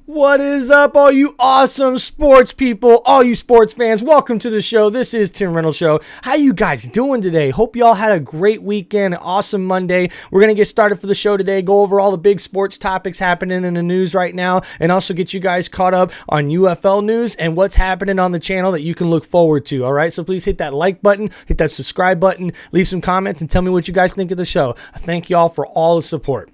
What is up, all you awesome sports people, all you sports fans? Welcome to the show. This is Tim Reynolds Show. How you guys doing today? Hope y'all had a great weekend, awesome Monday. We're going to get started for the show today, go over all the big sports topics happening in the news right now, and also get you guys caught up on UFL news and what's happening on the channel that you can look forward to, all right? So please hit that like button, hit that subscribe button, leave some comments, and tell me what you guys think of the show. I thank y'all for all the support.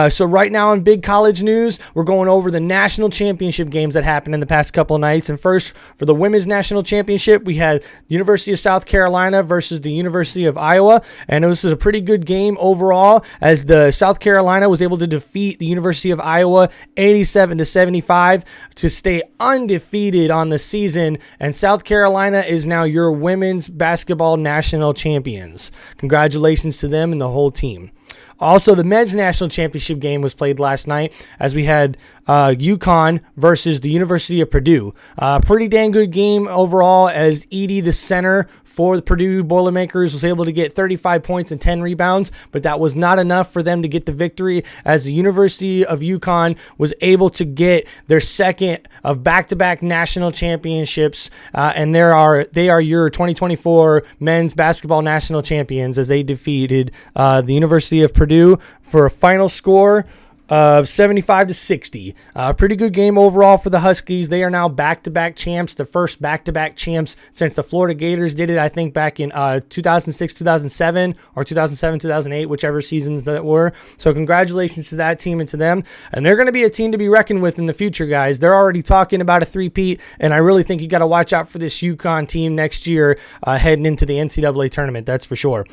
So right now in big college news, we're going over the national championship games that happened in the past couple of nights. And first, for the women's national championship, we had University of South Carolina versus the University of Iowa, and it was a pretty good game overall, as the South Carolina was able to defeat the University of Iowa 87-75 to stay undefeated on the season, and South Carolina is now your women's basketball national champions. Congratulations to them and the whole team. Also, the men's national championship game was played last night, as we had UCONN versus the University of Purdue. Pretty dang good game overall, as Edie, the center for the Purdue Boilermakers, was able to get 35 points and 10 rebounds, but that was not enough for them to get the victory, as the University of UConn was able to get their second of back-to-back national championships, and they are your 2024 men's basketball national champions, as they defeated the University of Purdue for a final score of 75-60. Pretty good game overall for the Huskies. They are now back-to-back champs, the first back-to-back champs since the Florida Gators did it, I think, back in 2006-2007 or 2007-2008, whichever seasons that were. So congratulations to that team and to them. And they're going to be a team to be reckoned with in the future, guys. They're already talking about a three-peat, and I really think you got to watch out for this UConn team next year heading into the NCAA tournament. That's for sure.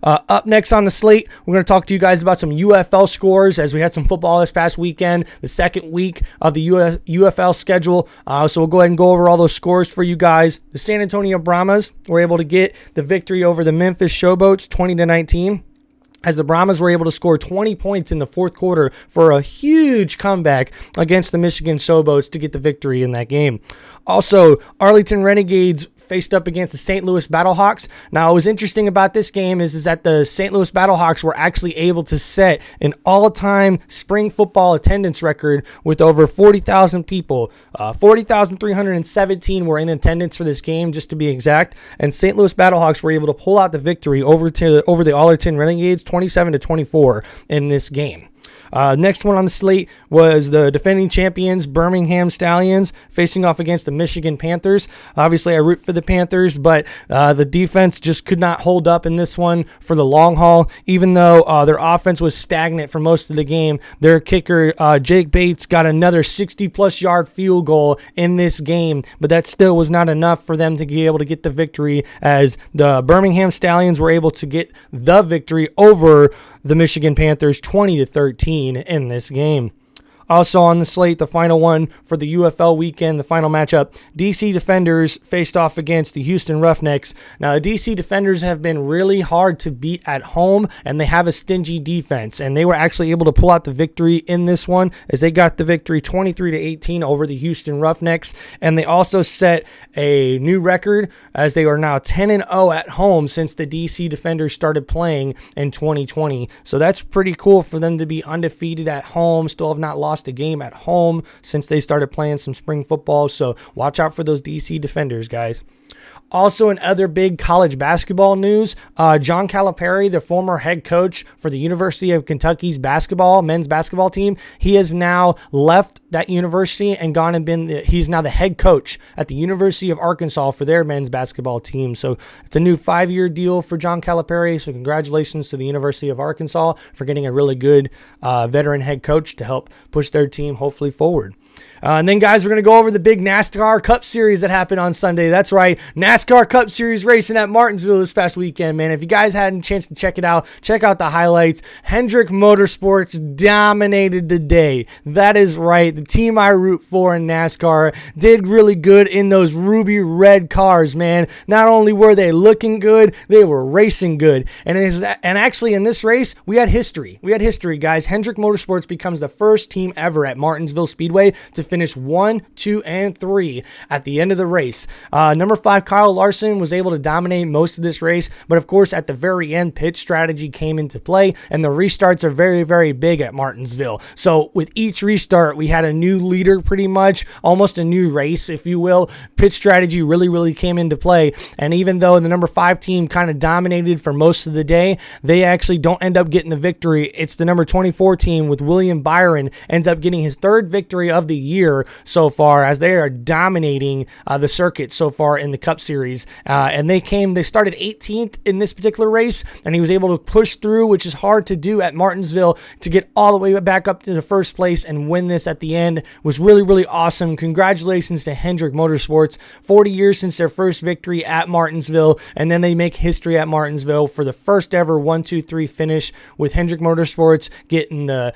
Up next on the slate, we're going to talk to you guys about some UFL scores, as we had some football this past weekend, the second week of the UFL schedule. So we'll go ahead and go over all those scores for you guys. The San Antonio Brahmas were able to get the victory over the Memphis Showboats 20-19. As the Brahmas were able to score 20 points in the fourth quarter for a huge comeback against the Michigan Showboats to get the victory in that game. Also, Arlington Renegades faced up against the St. Louis Battlehawks. Now, what was interesting about this game is that the St. Louis Battlehawks were actually able to set an all-time spring football attendance record with over 40,000 people. 40,317 were in attendance for this game, just to be exact. And St. Louis Battlehawks were able to pull out the victory over the Arlington Renegades 27-24 in this game. Next one on the slate was the defending champions Birmingham Stallions facing off against the Michigan Panthers. Obviously, I root for the Panthers, but the defense just could not hold up in this one for the long haul. Even though their offense was stagnant for most of the game, their kicker, Jake Bates, got another 60-plus yard field goal in this game, but that still was not enough for them to be able to get the victory, as the Birmingham Stallions were able to get the victory over the Michigan Panthers 20-13 in this game. Also on the slate, the final one for the UFL weekend, the final matchup, DC Defenders faced off against the Houston Roughnecks. Now, the DC Defenders have been really hard to beat at home, and they have a stingy defense, and they were actually able to pull out the victory in this one, as they got the victory 23-18 over the Houston Roughnecks, and they also set a new record, as they are now 10-0 at home since the DC Defenders started playing in 2020. So that's pretty cool for them to be undefeated at home, still have not lost a game at home since they started playing some spring football. So watch out for those DC Defenders, guys. Also, in other big college basketball news, John Calipari, the former head coach for the University of Kentucky's men's basketball team, he has now left that university and gone and he's now the head coach at the University of Arkansas for their men's basketball team. So it's a new 5-year deal for John Calipari. So congratulations to the University of Arkansas for getting a really good veteran head coach to help push their team hopefully forward. And then, guys, we're going to go over the big NASCAR Cup Series that happened on Sunday. That's right, NASCAR Cup Series racing at Martinsville this past weekend, man. If you guys hadn't a chance to check it out, check out the highlights. Hendrick Motorsports dominated the day. That is right. The team I root for in NASCAR did really good in those ruby red cars, man. Not only were they looking good, they were racing good. And actually, in this race, we had history. Guys. Hendrick Motorsports becomes the first team ever at Martinsville Speedway to finish 1, 2, and 3 at the end of the race. Number 5, Kyle Kyle Larson was able to dominate most of this race, but of course at the very end, pit strategy came into play, and the restarts are very, very big at Martinsville. So with each restart, we had a new leader pretty much, almost a new race, if you will. Pit strategy really, really came into play, and even though the number 5 team kind of dominated for most of the day, they actually don't end up getting the victory. It's the number 24 team with William Byron ends up getting his 3rd victory of the year so far, as they are dominating the circuit so far in the Cup Series. And they started 18th in this particular race, and he was able to push through, which is hard to do at Martinsville, to get all the way back up to the first place and win this at the end. Was really, really awesome. Congratulations to Hendrick Motorsports. 40 years since their first victory at Martinsville, and then they make history at Martinsville for the first ever 1-2-3 finish, with Hendrick Motorsports getting the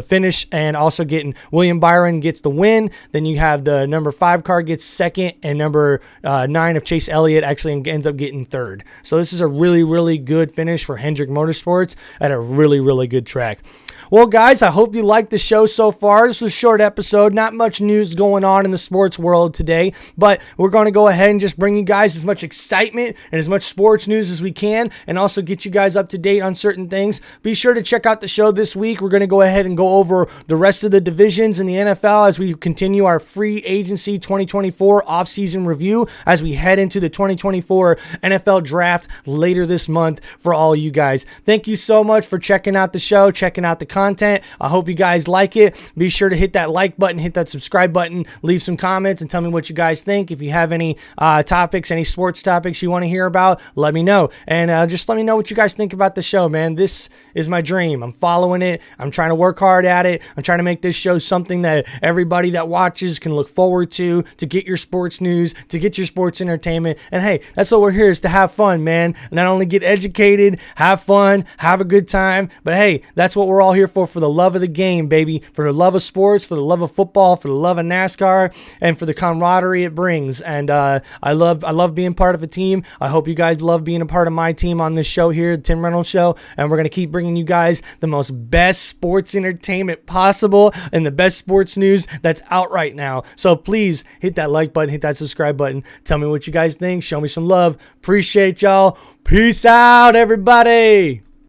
finish and also getting William Byron gets the win. Then you have the number 5 car gets second, and number 9 of Chase Elliott actually ends up getting 3rd. So this is a really, really good finish for Hendrick Motorsports at a really, really good track. Well, guys, I hope you liked the show so far. This was a short episode. Not much news going on in the sports world today, but we're going to go ahead and just bring you guys as much excitement and as much sports news as we can, and also get you guys up to date on certain things. Be sure to check out the show this week. We're going to go ahead and go over the rest of the divisions in the NFL as we continue our free agency 2024 offseason review as we head into the 2024 NFL draft later this month for all you guys. Thank you so much for checking out the show, checking out the content. I hope you guys like it. Be sure to hit that like button, hit that subscribe button, leave some comments, and tell me what you guys think. If you have any topics, any sports topics you want to hear about, let me know. And just let me know what you guys think about the show, man. This is my dream. I'm following it. I'm trying to work hard at it. I'm trying to make this show something that everybody that watches can look forward to get your sports news, to get your sports entertainment. And hey, that's what we're here, is to have fun, man. Not only get educated, have fun, have a good time, but hey, that's what we're all here for the love of the game, baby, for the love of sports, for the love of football, for the love of NASCAR, and for the camaraderie it brings. And I love being part of a team. I hope you guys love being a part of my team on this show here, the Tim Reynolds Show, and we're going to keep bringing you guys the most best sports entertainment possible and the best sports news that's out right now. So please hit that like button, hit that subscribe button. Tell me what you guys think. Show me some love. Appreciate y'all. Peace out, everybody.